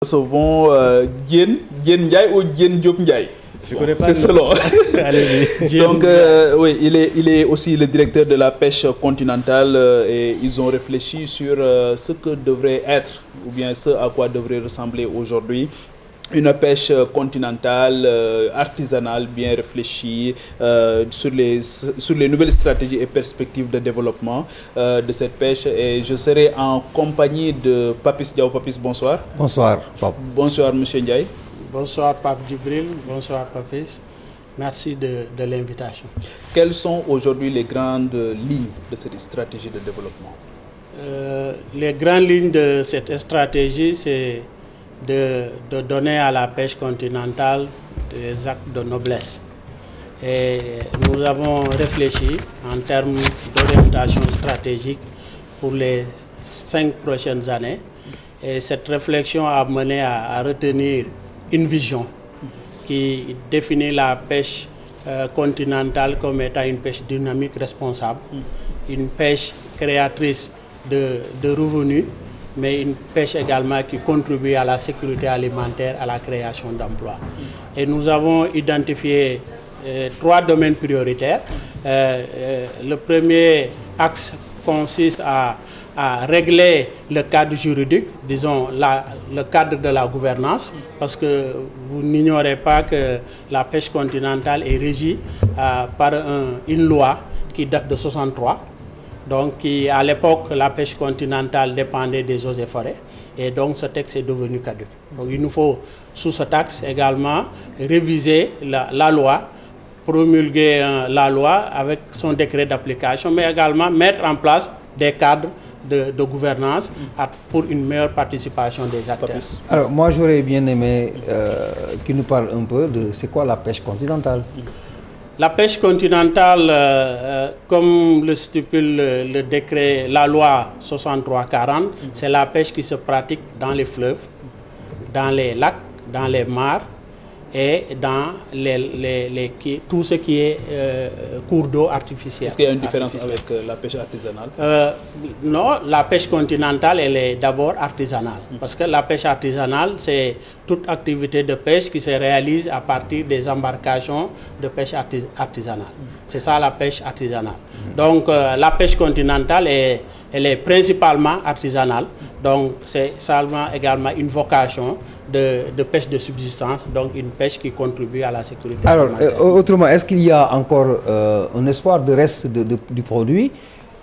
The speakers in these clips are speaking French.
Recevons Diène Ndiaye ou Diène Diop Ndiaye. Je connais pas. C'est selon. Donc oui, il est aussi le directeur de la pêche continentale et ils ont réfléchi sur ce que devrait être ou bien ce à quoi devrait ressembler aujourd'hui une pêche continentale, artisanale, bien réfléchie sur les nouvelles stratégies et perspectives de développement de cette pêche. Et je serai en compagnie de Papis Diaw. Papis, bonsoir. Bonsoir, Pape. Bonsoir, Monsieur Ndiaye. Bonsoir, Pape Djibril. Bonsoir, Papis. Merci de l'invitation. Quelles sont aujourd'hui les grandes lignes de cette stratégie de développement? Les grandes lignes de cette stratégie, c'est de donner à la pêche continentale des actes de noblesse. Et nous avons réfléchi en termes d'orientation stratégique pour les 5 prochaines années. Et cette réflexion a mené à retenir une vision qui définit la pêche continentale comme étant une pêche dynamique, responsable, une pêche créatrice de revenus, mais une pêche également qui contribue à la sécurité alimentaire, à la création d'emplois. Et nous avons identifié 3 domaines prioritaires. Le premier axe consiste à régler le cadre juridique, disons le cadre de la gouvernance, parce que vous n'ignorez pas que la pêche continentale est régie par une loi qui date de 1963. Donc, à l'époque, la pêche continentale dépendait des eaux et forêts. Et donc, ce texte est devenu caduc. Donc, il nous faut, sous ce texte également, réviser la loi, promulguer la loi avec son décret d'application, mais également mettre en place des cadres de gouvernance pour une meilleure participation des acteurs. Alors, moi, j'aurais bien aimé qu'il nous parle un peu de c'est quoi la pêche continentale. La pêche continentale, comme le stipule le décret, la loi 63-40, c'est la pêche qui se pratique dans les fleuves, dans les lacs, dans les mares et dans tout ce qui est cours d'eau artificiels. Est-ce qu'il y a une différence avec la pêche artisanale? Non, la pêche continentale, elle est d'abord artisanale. Parce que la pêche artisanale, c'est toute activité de pêche qui se réalise à partir des embarcations de pêche artisanale. C'est ça la pêche artisanale. Donc la pêche continentale, elle est principalement artisanale. Donc c'est seulement également une vocation de pêche de subsistance, donc une pêche qui contribue à la sécurité alimentaire. Alors, autrement, est-ce qu'il y a encore un espoir de reste du produit,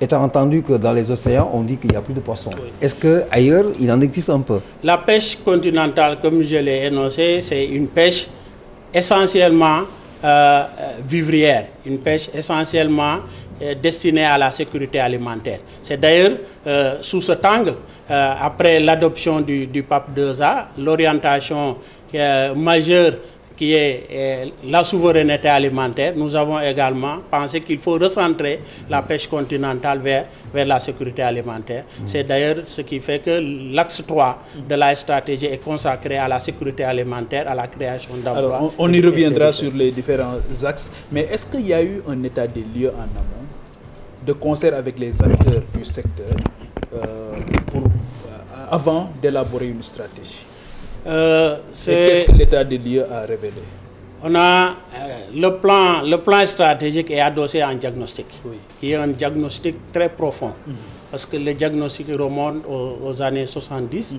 étant entendu que dans les océans, on dit qu'il n'y a plus de poissons? Oui. Est-ce qu'ailleurs, il en existe un peu? La pêche continentale, comme je l'ai énoncé, c'est une pêche essentiellement vivrière, une pêche essentiellement destinée à la sécurité alimentaire. C'est d'ailleurs sous cet angle, après l'adoption du PAP 2A, l'orientation majeure qui est la souveraineté alimentaire, nous avons également pensé qu'il faut recentrer la pêche continentale vers la sécurité alimentaire. C'est d'ailleurs ce qui fait que l'axe 3 de la stratégie est consacré à la sécurité alimentaire, à la création d'emplois. Alors, on y reviendra sur les différents axes, mais est-ce qu'il y a eu un état des lieux en amont, de concert avec les acteurs du secteur, avant d'élaborer une stratégie? Qu'est-ce que l'état des lieux a révélé? On a le plan stratégique est adossé à un diagnostic, oui, qui est un diagnostic très profond. Parce que le diagnostic remonte aux années 70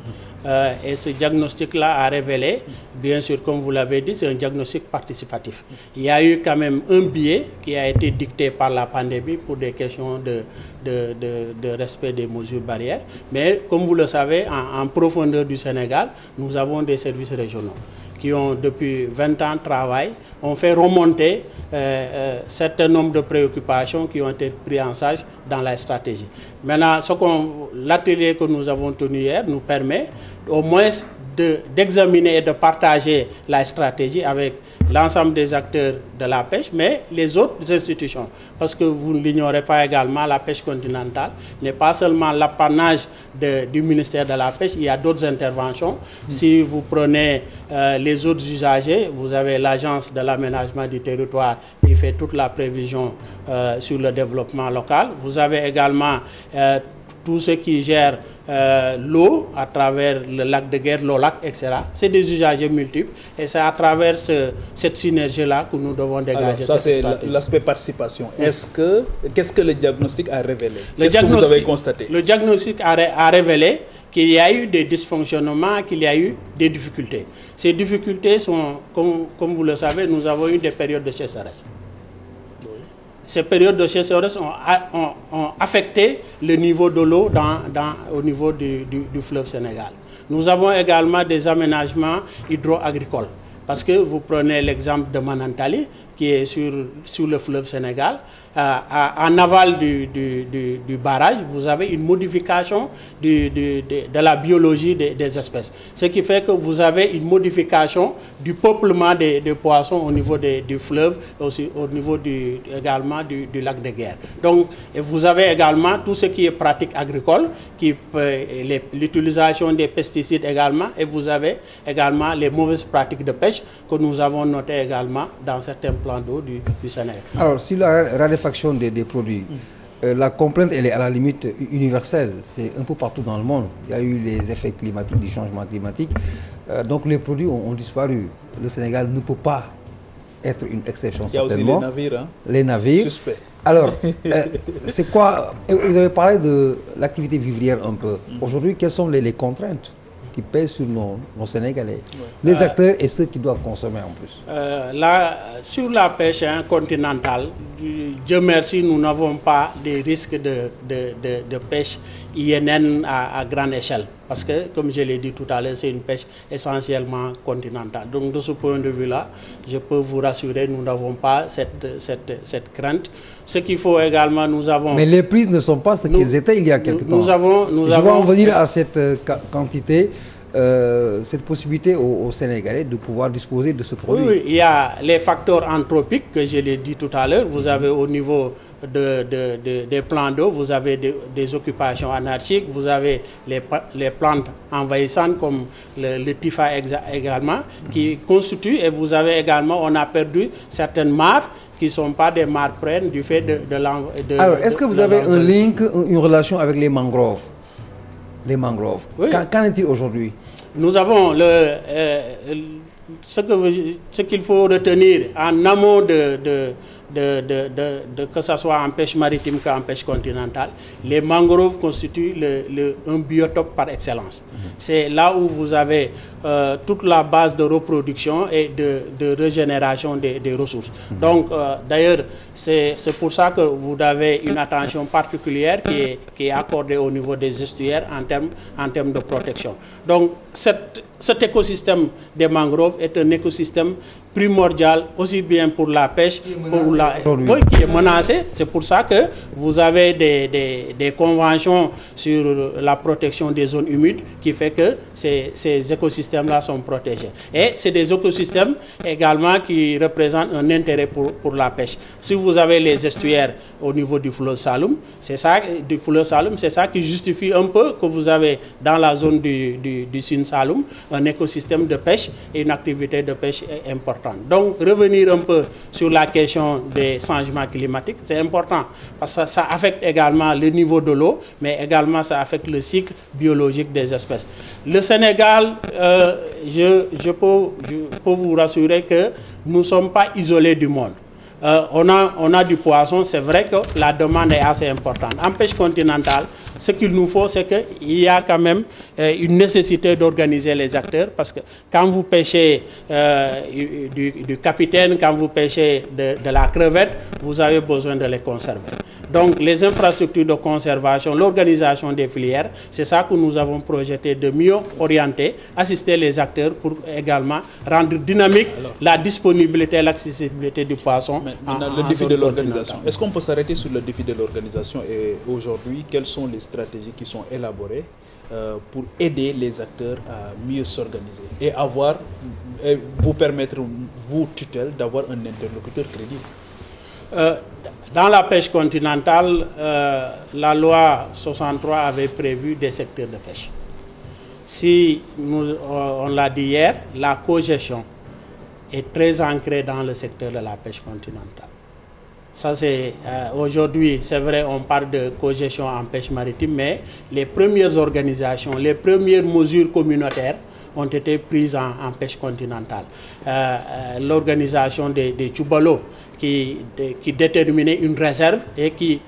et ce diagnostic-là a révélé, bien sûr, comme vous l'avez dit, c'est un diagnostic participatif. Il y a eu quand même un biais qui a été dicté par la pandémie pour des questions de respect des mesures barrières. Mais comme vous le savez, en profondeur du Sénégal, nous avons des services régionaux qui ont depuis 20 ans travaillé, ont fait remonter un certain nombre de préoccupations qui ont été prises en charge dans la stratégie. Maintenant, l'atelier que nous avons tenu hier nous permet au moins d'examiner et de partager la stratégie avec l'ensemble des acteurs de la pêche, mais les autres institutions. Parce que vous ne l'ignorez pas également, la pêche continentale n'est pas seulement l'apanage du ministère de la Pêche, il y a d'autres interventions. Si vous prenez les autres usagers, vous avez l'agence de l'aménagement du territoire qui fait toute la prévision sur le développement local. Vous avez également tout ce qui gère l'eau à travers le lac de Guerre, l'OLAC, etc. C'est des usagers multiples et c'est à travers cette synergie-là que nous devons dégager. Alors, ça, c'est l'aspect participation. Qu'est-ce que le diagnostic a révélé? Qu'est-ce que vous avez constaté? Le diagnostic a révélé qu'il y a eu des dysfonctionnements, qu'il y a eu des difficultés. Ces difficultés sont, comme vous le savez, nous avons eu des périodes de sécheresse. Ces périodes de sécheresse ont affecté le niveau de l'eau au niveau du fleuve Sénégal. Nous avons également des aménagements hydro-agricoles. Parce que vous prenez l'exemple de Manantali, qui est sur le fleuve Sénégal. En aval du barrage, vous avez une modification de la biologie des espèces. Ce qui fait que vous avez une modification du peuplement des poissons au niveau du fleuve, aussi au niveau également du lac de Guerre. Donc, vous avez également tout ce qui est pratique agricole, l'utilisation des pesticides également, et vous avez également les mauvaises pratiques de pêche que nous avons notées également dans certains plans d'eau du Sénégal. Alors, sur la raréfaction des produits, la complainte, elle est à la limite universelle. C'est un peu partout dans le monde. Il y a eu les effets climatiques, du changement climatique. Donc, les produits ont disparu. Le Sénégal ne peut pas être une exception, certainement. Il y a aussi les navires. Hein? Les navires. Suspect. Alors, c'est quoi? Vous avez parlé de l'activité vivrière un peu. Aujourd'hui, quelles sont les contraintes qui pèsent sur nos Sénégalais, les acteurs et ceux qui doivent consommer en plus? Sur la pêche continentale, Dieu merci, nous n'avons pas des risques de pêche INN à grande échelle. Parce que, comme je l'ai dit tout à l'heure, c'est une pêche essentiellement continentale. Donc, de ce point de vue-là, je peux vous rassurer, nous n'avons pas cette crainte. Ce qu'il faut également, nous avons... Mais les prises ne sont pas ce qu'elles étaient il y a quelque temps. Je vais en venir à cette quantité, cette possibilité aux Sénégalais de pouvoir disposer de ce produit. Oui, il y a les facteurs anthropiques que je l'ai dit tout à l'heure. Vous avez au niveau des plans d'eau, vous avez des occupations anarchiques, vous avez les plantes envahissantes comme le Tifa également, qui constituent, et vous avez également, on a perdu certaines mares qui ne sont pas des mares pleines du fait de l'envahissement. Alors, est-ce que vous avez un link, une relation avec les mangroves? Les mangroves. Oui. Qu'en est-il aujourd'hui? Nous avons ce qu'il faut retenir en amont que ce soit en pêche maritime qu'en pêche continentale, les mangroves constituent un biotope par excellence. C'est là où vous avez toute la base de reproduction et de régénération des ressources. Donc, d'ailleurs, c'est pour ça que vous avez une attention particulière qui est accordée au niveau des estuaires en termes de protection. Donc, cet écosystème des mangroves est un écosystème primordial aussi bien pour la pêche qui est menacé. C'est pour ça que vous avez des conventions sur la protection des zones humides qui fait que ces écosystèmes-là sont protégés. Et c'est des écosystèmes également qui représentent un intérêt pour la pêche. Si vous avez les estuaires au niveau du fleuve Saloum, c'est ça qui justifie un peu que vous avez dans la zone du Sine Saloum un écosystème de pêche et une activité de pêche importante. Donc, revenir un peu sur la question des changements climatiques, c'est important parce que ça affecte également le niveau de l'eau, mais également ça affecte le cycle biologique des espèces. Le Sénégal, je peux vous rassurer que nous ne sommes pas isolés du monde. On a du poisson, c'est vrai que la demande est assez importante. En pêche continentale, ce qu'il nous faut, c'est qu'il y a quand même une nécessité d'organiser les acteurs parce que quand vous pêchez du capitaine, quand vous pêchez de la crevette, vous avez besoin de les conserver. Donc, les infrastructures de conservation, l'organisation des filières, c'est ça que nous avons projeté de mieux orienter, assister les acteurs pour également rendre dynamique la disponibilité et l'accessibilité du poisson. Maintenant, le défi de l'organisation. Est-ce qu'on peut s'arrêter sur le défi de l'organisation et aujourd'hui, quelles sont les stratégies qui sont élaborées pour aider les acteurs à mieux s'organiser et vous permettre, vous tutelle, d'avoir un interlocuteur crédible? Dans la pêche continentale, la loi 63 avait prévu des secteurs de pêche. Si on l'a dit hier, la cogestion est très ancrée dans le secteur de la pêche continentale. Ça, c'est aujourd'hui, c'est vrai, on parle de cogestion en pêche maritime, mais les premières organisations, les premières mesures communautaires ont été prises en pêche continentale. L'organisation des Tchoubalos qui déterminait une réserve et qui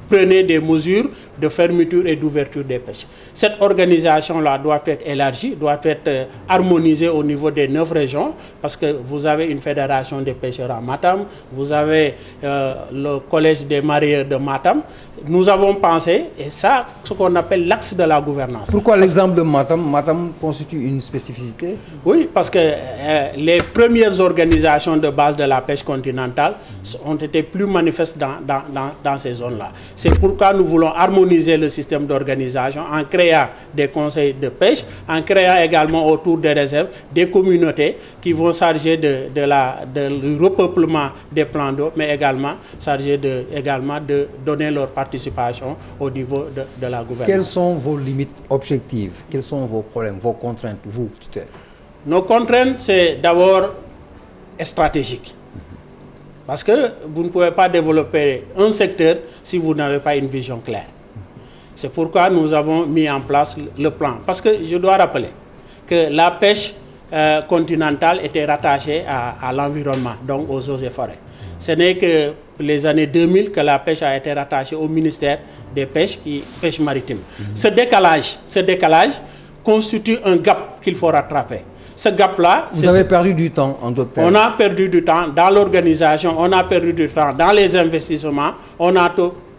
prenait des mesures de fermeture et d'ouverture des pêches. Cette organisation-là doit être élargie, doit être harmonisée au niveau des 9 régions, parce que vous avez une fédération des pêcheurs à Matam, vous avez le collège des mareyeurs de Matam. Nous avons pensé, et ça, ce qu'on appelle l'axe de la gouvernance. Pourquoi l'exemple de Matam? Matam constitue une spécificité? Oui, parce que les premières organisations de base de la pêche continentale ont été plus manifestes dans ces zones-là. C'est pourquoi nous voulons harmoniser le système d'organisation en créant des conseils de pêche, en créant également autour des réserves des communautés qui vont s'arranger du repeuplement des plans d'eau, mais également s'arranger de donner leur participation au niveau de la gouvernance. Quelles sont vos limites objectives? Quels sont vos problèmes, vos contraintes, vous, tutelle? Nos contraintes, c'est d'abord stratégique. Parce que vous ne pouvez pas développer un secteur si vous n'avez pas une vision claire. C'est pourquoi nous avons mis en place le plan. Parce que je dois rappeler que la pêche continentale était rattachée à l'environnement, donc aux eaux et forêts. Ce n'est que les années 2000 que la pêche a été rattachée au ministère des pêches, pêche maritime. Ce décalage constitue un gap qu'il faut rattraper. Ce gap-là... Vous avez perdu du temps, en d'autres termes. On a perdu du temps dans l'organisation, on a perdu du temps dans les investissements, on a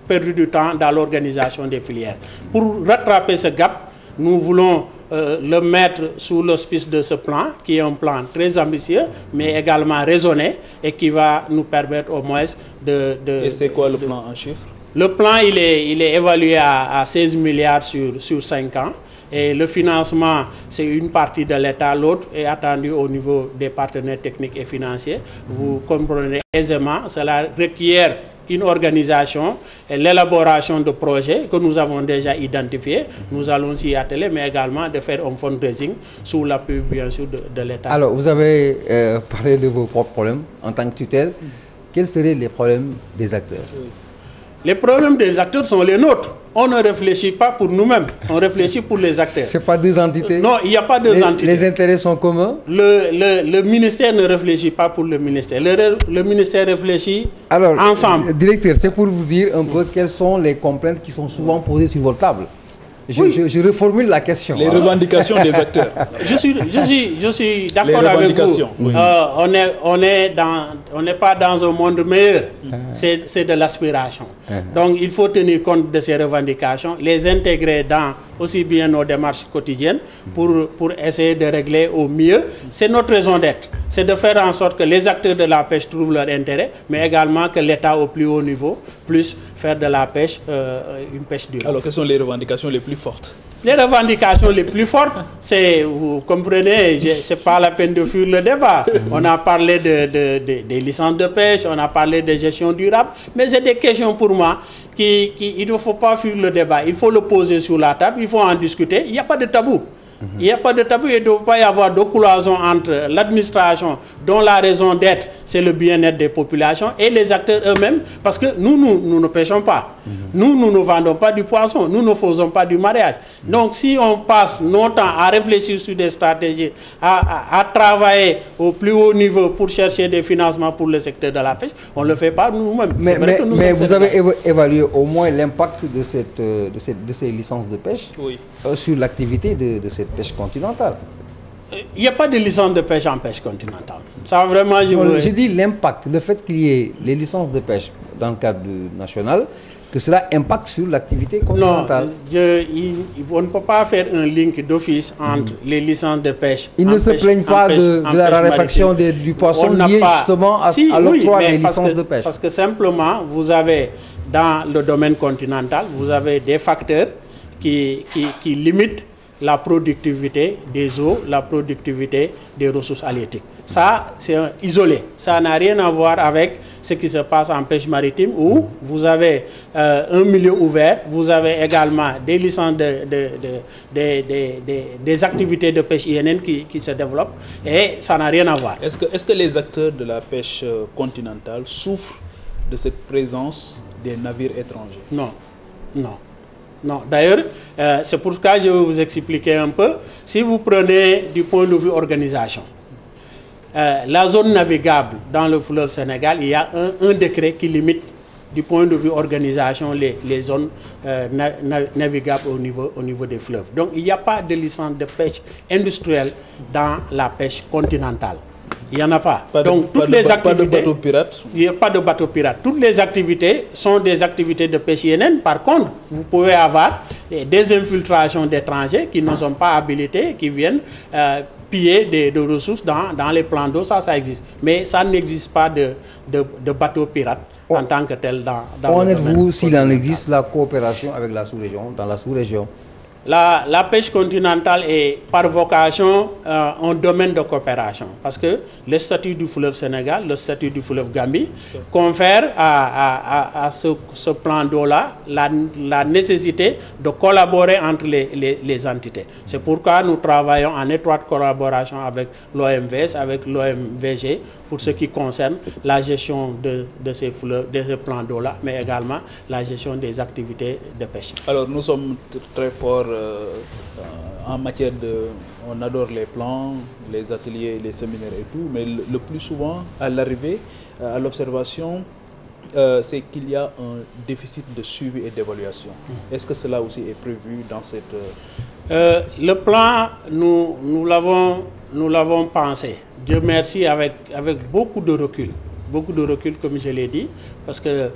perdu du temps dans l'organisation des filières. Pour rattraper ce gap, nous voulons le mettre sous l'auspice de ce plan, qui est un plan très ambitieux, mais également raisonné, et qui va nous permettre au moins de... Et c'est quoi le plan en chiffres? Le plan, il est évalué à 16 milliards sur 5 ans. Et le financement, c'est une partie de l'État, l'autre est attendu au niveau des partenaires techniques et financiers. Vous comprenez aisément, cela requiert une organisation et l'élaboration de projets que nous avons déjà identifiés. Nous allons s'y atteler, mais également de faire un fundraising sous l'appui, bien sûr, de l'État. Alors, vous avez parlé de vos propres problèmes en tant que tutelle. Quels seraient les problèmes des acteurs? Les problèmes des acteurs sont les nôtres. On ne réfléchit pas pour nous-mêmes, on réfléchit pour les acteurs. Ce n'est pas deux entités? Non, il n'y a pas deux entités. Les intérêts sont communs? Le ministère ne réfléchit pas pour le ministère. Le ministère réfléchit ensemble. Directeur, c'est pour vous dire un peu quelles sont les complaintes qui sont souvent posées sur votre table. Je reformule la question. Les revendications des acteurs. Je suis d'accord avec vous. Oui. On n'est pas dans un monde meilleur. C'est de l'aspiration. Donc il faut tenir compte de ces revendications, les intégrer dans aussi bien nos démarches quotidiennes pour essayer de régler au mieux. C'est notre raison d'être. C'est de faire en sorte que les acteurs de la pêche trouvent leur intérêt, mais également que l'État au plus haut niveau puisse faire de la pêche une pêche durable. Alors, quelles sont les revendications les plus fortes? Les revendications les plus fortes, c'est, vous comprenez, ce n'est pas la peine de fuir le débat. On a parlé des licences de pêche, on a parlé de gestion durable, mais c'est des questions pour moi il ne faut pas fuir le débat. Il faut le poser sur la table, il faut en discuter. Il n'y a pas de tabou. Il n'y a pas de tabou, il ne doit pas y avoir de cloison entre l'administration, dont la raison d'être, c'est le bien-être des populations, et les acteurs eux-mêmes, parce que nous ne pêchons pas. Nous ne vendons pas du poisson, nous ne faisons pas du mariage. Donc si on passe nos temps à réfléchir sur des stratégies, à travailler au plus haut niveau pour chercher des financements pour le secteur de la pêche, on ne le fait pas nous-mêmes. Mais vous avez évalué au moins l'impact de ces licences de pêche sur l'activité de cette pêche continentale? Il n'y a pas de licence de pêche en pêche continentale. Ça, vraiment, je dis l'impact, le fait qu'il y ait les licences de pêche dans le cadre national, que cela impacte sur l'activité continentale. Non, on ne peut pas faire un link d'office entre les licences de pêche. Ils ne se plaignent pas de la raréfaction du poisson liée justement à l'octroi des licences de pêche. Parce que simplement, vous avez dans le domaine continental, vous avez des facteurs qui limitent la productivité des eaux, la productivité des ressources halieutiques. Ça, c'est isolé. Ça n'a rien à voir avec ce qui se passe en pêche maritime où vous avez un milieu ouvert, vous avez également des licences, des activités de pêche INN qui se développent et ça n'a rien à voir. Est-ce que les acteurs de la pêche continentale souffrent de cette présence des navires étrangers? Non, non. Non, d'ailleurs, c'est pourquoi je vais vous expliquer un peu. Si vous prenez du point de vue organisation, la zone navigable dans le fleuve Sénégal, il y a un décret qui limite du point de vue organisation les zones navigables au niveau des fleuves. Donc il n'y a pas de licence de pêche industrielle dans la pêche continentale. Il n'y en a pas. Donc toutes les activités... Pas de bateaux pirates? Il n'y a pas de bateaux pirates. Toutes les activités sont des activités de pêche INN. Par contre, vous pouvez avoir des infiltrations d'étrangers qui ne sont pas habilités, qui viennent piller des ressources dans les plans d'eau. Ça existe. Mais ça n'existe pas de bateaux pirates en tant que tel dans le domaine. En êtes-vous, s'il en existe, la coopération avec la sous-région, dans la sous-région? La pêche continentale est par vocation un domaine de coopération parce que le statut du fleuve Sénégal, le statut du fleuve Gambie confère à ce plan d'eau-là la nécessité de collaborer entre les entités. C'est pourquoi nous travaillons en étroite collaboration avec l'OMVS, avec l'OMVG pour ce qui concerne la gestion de ces fleuves, de ces plans d'eau-là, mais également la gestion des activités de pêche. Alors nous sommes très forts en matière de... On adore les plans, les ateliers, les séminaires et tout, mais le plus souvent, à l'arrivée, à l'observation, c'est qu'il y a un déficit de suivi et d'évaluation. Est-ce que cela aussi est prévu dans cette... Le plan, nous l'avons pensé. Dieu merci, avec beaucoup de recul. Beaucoup de recul, comme je l'ai dit, parce que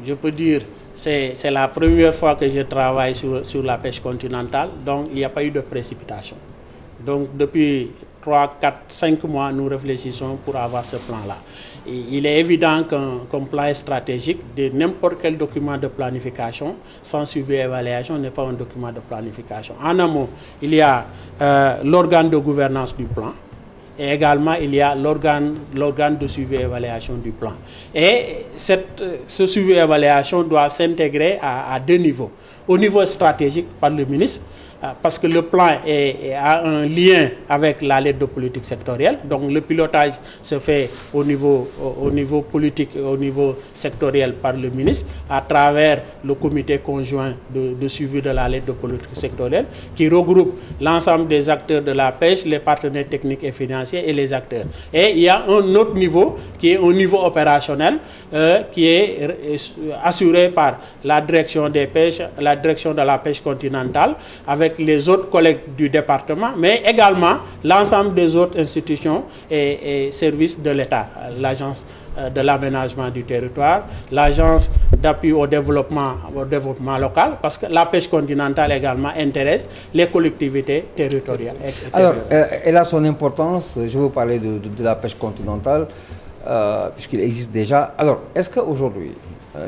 je peux dire... C'est la première fois que je travaille sur la pêche continentale, donc il n'y a pas eu de précipitation. Donc depuis 3, 4, 5 mois, nous réfléchissons pour avoir ce plan-là. Il est évident qu'un plan est stratégique de n'importe quel document de planification, sans suivi et évaluation, n'est pas un document de planification. En amont, il y a l'organe de gouvernance du plan. Et également, il y a l'organe de suivi et évaluation du plan. Et ce suivi et évaluation doit s'intégrer à 2 niveaux. Au niveau stratégique par le ministre, parce que le plan a un lien avec la lettre de politique sectorielle. Donc le pilotage se fait au niveau politique, au niveau sectoriel par le ministre, à travers le comité conjoint de suivi de la lettre de politique sectorielle, qui regroupe l'ensemble des acteurs de la pêche, les partenaires techniques et financiers et les acteurs. Et il y a un autre niveau qui est au niveau opérationnel, qui est assuré par la direction des pêches, la direction de la pêche continentale, avec les autres collègues du département, mais également l'ensemble des autres institutions et services de l'État, l'agence de l'aménagement du territoire, l'agence d'appui au développement local, parce que la pêche continentale également intéresse les collectivités territoriales. Alors, elle a son importance, je veux parler de la pêche continentale, puisqu'il existe déjà. Alors, est-ce qu'aujourd'hui,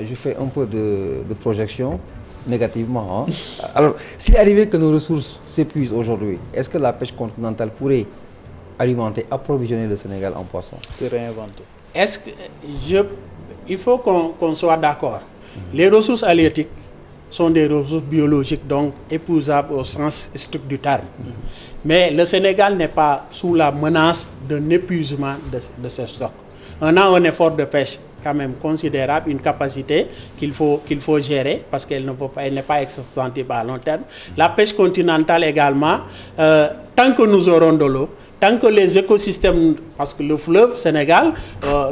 je fais un peu de projection, négativement. Hein. Alors, s'il arrivait que nos ressources s'épuisent aujourd'hui, est-ce que la pêche continentale pourrait alimenter, approvisionner le Sénégal en poissons? C'est réinventé. Il faut qu'on soit d'accord. Les ressources halieutiques sont des ressources biologiques, donc épousables au sens strict du terme. Mais le Sénégal n'est pas sous la menace d'un épuisement de ces stocks. On a un effort de pêche quand même considérable, une capacité qu'il faut gérer parce qu'elle n'est pas extensible à long terme. La pêche continentale également, tant que nous aurons de l'eau, tant que les écosystèmes, parce que le fleuve Sénégal,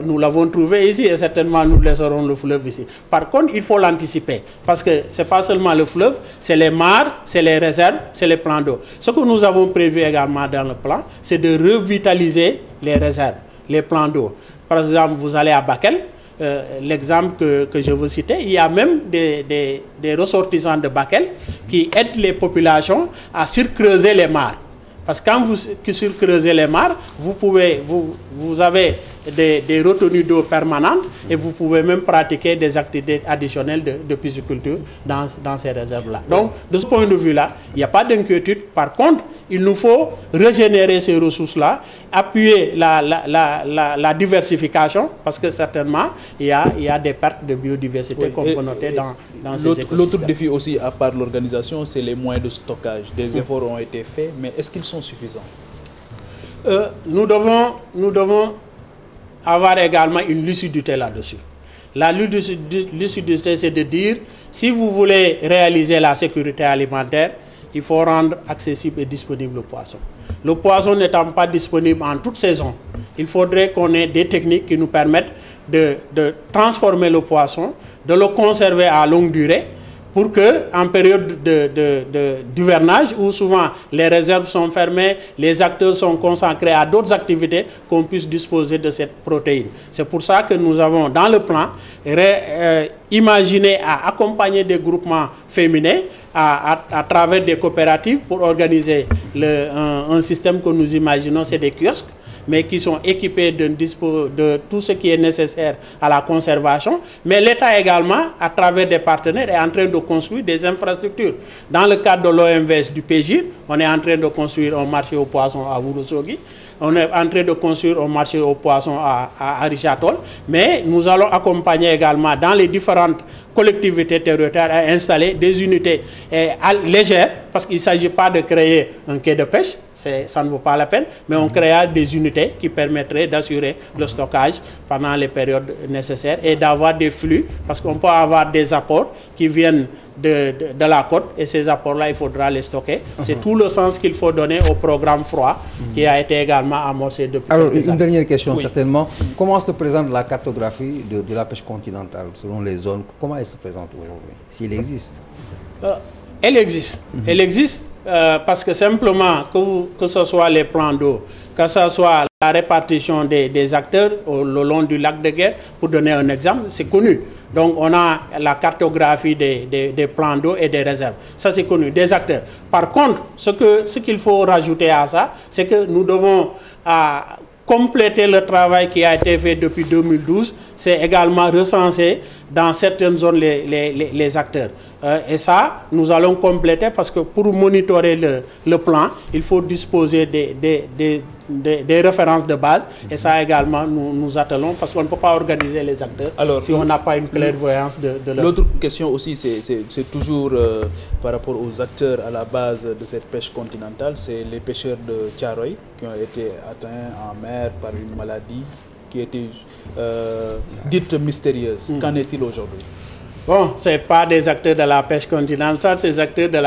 nous l'avons trouvé ici et certainement nous laisserons le fleuve ici. Par contre, il faut l'anticiper parce que ce n'est pas seulement le fleuve, c'est les mares, c'est les réserves, c'est les plans d'eau. Ce que nous avons prévu également dans le plan, c'est de revitaliser les réserves, les plans d'eau. Par exemple, vous allez à Bakel, l'exemple que je veux citer, il y a même des ressortissants de Bakel qui aident les populations à surcreuser les mares. Parce que quand vous surcreusez les mares, vous avez des retenues d'eau permanentes et vous pouvez même pratiquer des activités additionnelles de pisciculture dans ces réserves-là. Donc, de ce point de vue-là, il n'y a pas d'inquiétude. Par contre, il nous faut régénérer ces ressources-là, appuyer la diversification, parce que certainement, il y a des pertes de biodiversité qu'on peut noter dans ces écosystèmes. L'autre défi aussi, à part l'organisation, c'est les moyens de stockage. Des efforts ont été faits, mais est-ce qu'ils sont suffisants? Nous devons avoir également une lucidité là-dessus. La lucidité, c'est de dire, si vous voulez réaliser la sécurité alimentaire, il faut rendre accessible et disponible le poisson. Le poisson n'étant pas disponible en toute saison, il faudrait qu'on ait des techniques qui nous permettent de transformer le poisson, de le conserver à longue durée, pour que, en période d'hivernage, où souvent les réserves sont fermées, les acteurs sont consacrés à d'autres activités, qu'on puisse disposer de cette protéine. C'est pour ça que nous avons, dans le plan, imaginé à accompagner des groupements féminins à travers des coopératives pour organiser un système que nous imaginons, c'est des kiosques, mais qui sont équipés de tout ce qui est nécessaire à la conservation. Mais l'État également, à travers des partenaires, est en train de construire des infrastructures. Dans le cadre de l'OMVS du PGIR, on est en train de construire un marché aux poissons à Ourossogui. On est en train de construire un marché aux poissons à Richard-Toll. Mais nous allons accompagner également dans les différentes collectivités territoriales à installer des unités légères, parce qu'il ne s'agit pas de créer un quai de pêche, ça ne vaut pas la peine, mais on créera des unités qui permettraient d'assurer le stockage pendant les périodes nécessaires et d'avoir des flux, parce qu'on peut avoir des apports qui viennent de la côte, et ces apports-là, il faudra les stocker. C'est tout le sens qu'il faut donner au programme froid qui a été également amorcé depuis Alors, quelques années. une dernière question, Oui. Certainement. Comment se présente la cartographie de la pêche continentale, selon les zones? Comment elle se présente aujourd'hui, s'il existe? Elle existe. Elle existe parce que simplement, que ce soit les plans d'eau, que ce soit la répartition des acteurs le long du lac de Guerre, pour donner un exemple, c'est connu. Donc on a la cartographie des plans d'eau et des réserves. Ça, c'est connu, des acteurs. Par contre, ce qu'il faut rajouter à ça, c'est que nous devons compléter le travail qui a été fait depuis 2012. C'est également recenser dans certaines zones les acteurs. Et ça, nous allons compléter, parce que pour monitorer le plan, il faut disposer des références de base. Et ça également, nous attelons, parce qu'on ne peut pas organiser les acteurs si on n'a pas une clairvoyance de leur... L'autre question aussi, c'est toujours par rapport aux acteurs à la base de cette pêche continentale, c'est les pêcheurs de Thiaroye qui ont été atteints en mer par une maladie qui était dite mystérieuse. Qu'en est-il aujourd'hui? Bon, ce n'est pas des acteurs de la pêche continentale, c'est des acteurs de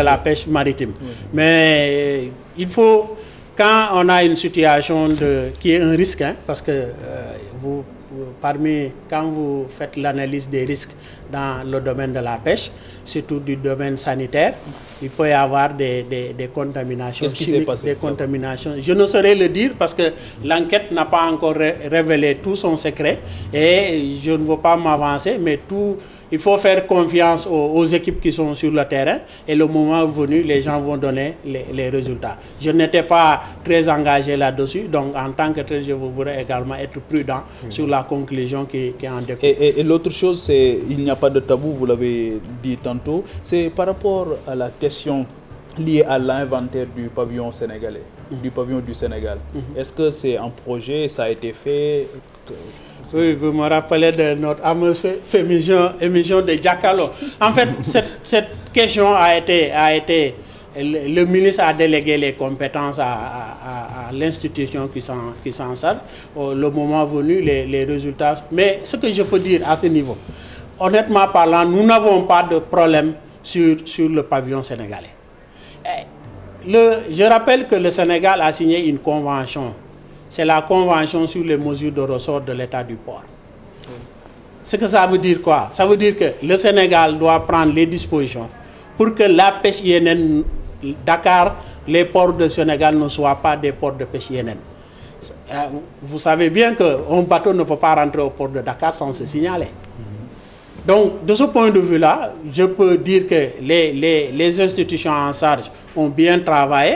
la pêche maritime. Oui. Mais il faut, quand on a une situation qui est un risque, parce que quand vous faites l'analyse des risques dans le domaine de la pêche, surtout du domaine sanitaire, il peut y avoir des contaminations chimiques, des contaminations. Je ne saurais le dire parce que l'enquête n'a pas encore révélé tout son secret et je ne veux pas m'avancer, mais il faut faire confiance aux équipes qui sont sur le terrain et le moment venu, les gens vont donner les résultats. Je n'étais pas très engagé là-dessus, donc en tant que tel, je voudrais également être prudent sur la conclusion qui en découle. Et l'autre chose, c'est il n'y a pas de tabou, vous l'avez dit tantôt, c'est par rapport à la question liée à l'inventaire du pavillon sénégalais, du pavillon du Sénégal. Est-ce que c'est un projet, ça a été fait? Oui, vous me rappelez de notre émission de Diakalo. En fait, cette question a été le ministre a délégué les compétences à l'institution qui s'en charge. Le moment venu, les résultats. Mais ce que je peux dire à ce niveau, honnêtement parlant, nous n'avons pas de problème sur le pavillon sénégalais. Je rappelle que le Sénégal a signé une convention. C'est la convention sur les mesures de ressort de l'État du port. Ce que ça veut dire quoi? Ça veut dire que le Sénégal doit prendre les dispositions pour que la pêche INN Dakar, les ports de Sénégal ne soient pas des ports de pêche INN. Vous savez bien qu'un bateau ne peut pas rentrer au port de Dakar sans se signaler. Donc, de ce point de vue-là, je peux dire que les institutions en charge ont bien travaillé.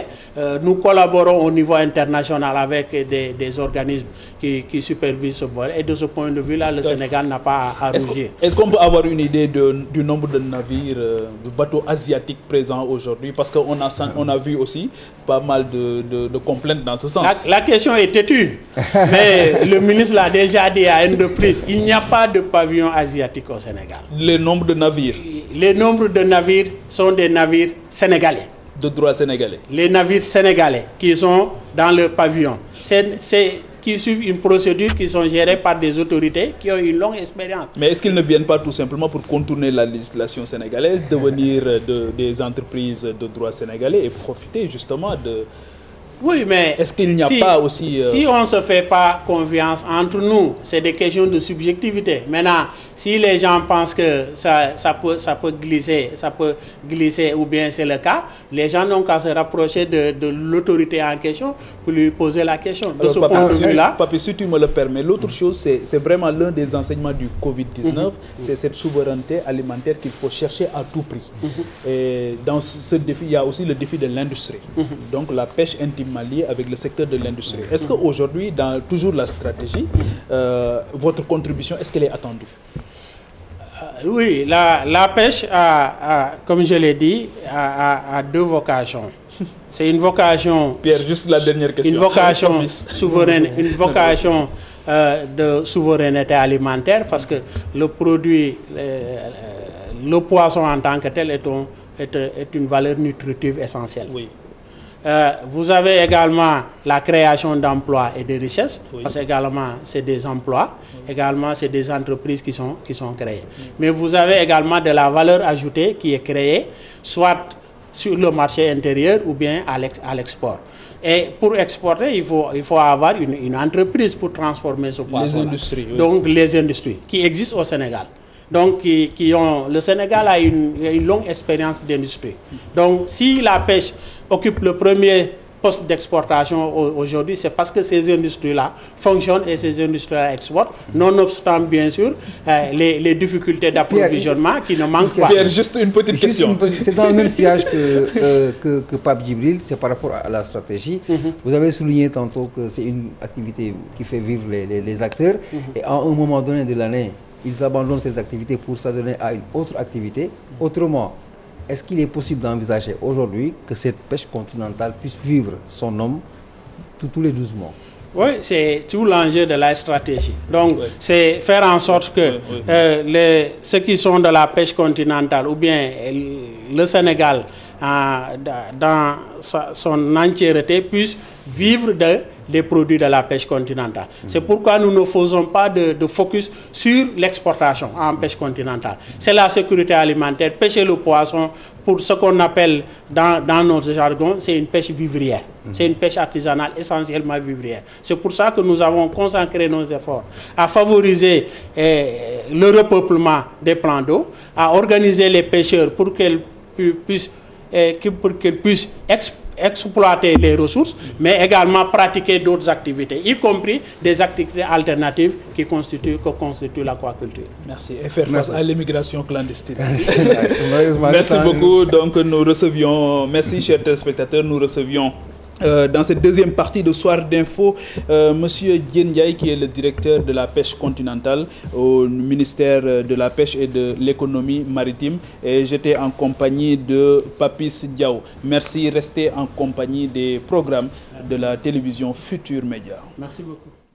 Nous collaborons au niveau international avec des organismes qui supervisent ce vol. Et de ce point de vue-là, le Sénégal n'a pas à rougir. Est-ce qu'on peut avoir une idée du nombre de navires, de bateaux asiatiques présents aujourd'hui? Parce qu'on a vu aussi pas mal de complaintes dans ce sens. La question est têtue. Mais le ministre l'a déjà dit à une reprise. Il n'y a pas de pavillon asiatique au Sénégal. Le nombre de navires? Les nombres de navires sont des navires sénégalais. De droit sénégalais? Les navires sénégalais qui sont dans le pavillon. qui suivent une procédure qui sont gérées par des autorités qui ont une longue expérience. Mais est-ce qu'ils ne viennent pas tout simplement pour contourner la législation sénégalaise, devenir des entreprises de droit sénégalais et profiter justement de... Oui, mais est-ce qu'il n'y a pas aussi... Si on ne se fait pas confiance entre nous, c'est des questions de subjectivité. Maintenant, si les gens pensent que ça peut glisser ou bien c'est le cas, les gens n'ont qu'à se rapprocher de l'autorité en question pour lui poser la question. De ce point de vue-là... Papi, si tu me le permets, l'autre chose, c'est vraiment l'un des enseignements du Covid-19, c'est cette souveraineté alimentaire qu'il faut chercher à tout prix. Et dans ce défi, il y a aussi le défi de l'industrie. Donc la pêche intimement liée avec le secteur de l'industrie. Est-ce qu'aujourd'hui, dans toujours la stratégie, votre contribution, est-ce qu'elle est attendue? Oui, la pêche, comme je l'ai dit, a deux vocations. C'est une vocation... Pierre, juste la dernière question. Une vocation souveraine, une vocation de souveraineté alimentaire, parce que le produit, le poisson en tant que tel est une valeur nutritive essentielle. Oui. Vous avez également la création d'emplois et de richesses, parce que également c'est des emplois, également c'est des entreprises qui sont créées. Mais vous avez également de la valeur ajoutée qui est créée, soit sur le marché intérieur ou bien à l'export. Et pour exporter, il faut avoir une entreprise pour transformer ce poisson. Les industries. Oui. Donc les industries qui existent au Sénégal. Donc, le Sénégal a une longue expérience d'industrie. Donc, si la pêche occupe le premier poste d'exportation aujourd'hui, c'est parce que ces industries-là fonctionnent et ces industries-là exportent, nonobstant, bien sûr, les difficultés d'approvisionnement qui ne manquent pas. Pierre, juste une petite question. C'est dans le même sillage que Pape Djibril, c'est par rapport à la stratégie. Vous avez souligné tantôt que c'est une activité qui fait vivre les acteurs, et à un moment donné de l'année, ils abandonnent ces activités pour s'adonner à une autre activité. Autrement, est-ce qu'il est possible d'envisager aujourd'hui que cette pêche continentale puisse vivre son nom tous les 12 mois? Oui, c'est tout l'enjeu de la stratégie. Donc, c'est faire en sorte que ceux qui sont de la pêche continentale ou bien le Sénégal dans son entièreté puissent vivre des produits de la pêche continentale. C'est pourquoi nous ne faisons pas de focus sur l'exportation en pêche continentale. C'est la sécurité alimentaire, pêcher le poisson pour ce qu'on appelle dans notre jargon, c'est une pêche vivrière. C'est une pêche artisanale essentiellement vivrière. C'est pour ça que nous avons consacré nos efforts à favoriser le repeuplement des plans d'eau, à organiser les pêcheurs pour qu'ils puissent exploiter les ressources, mais également pratiquer d'autres activités, y compris des activités alternatives que constitue l'aquaculture. Merci. Et faire face à l'immigration clandestine. Merci beaucoup. Donc nous recevions, merci chers téléspectateurs, nous recevions dans cette deuxième partie de Soir d'Info, Monsieur Diène Ndiaye, qui est le directeur de la pêche continentale au ministère de la Pêche et de l'économie maritime. Et j'étais en compagnie de Papis Diaw. Merci, restez en compagnie des programmes de la télévision Futur Média. Merci beaucoup.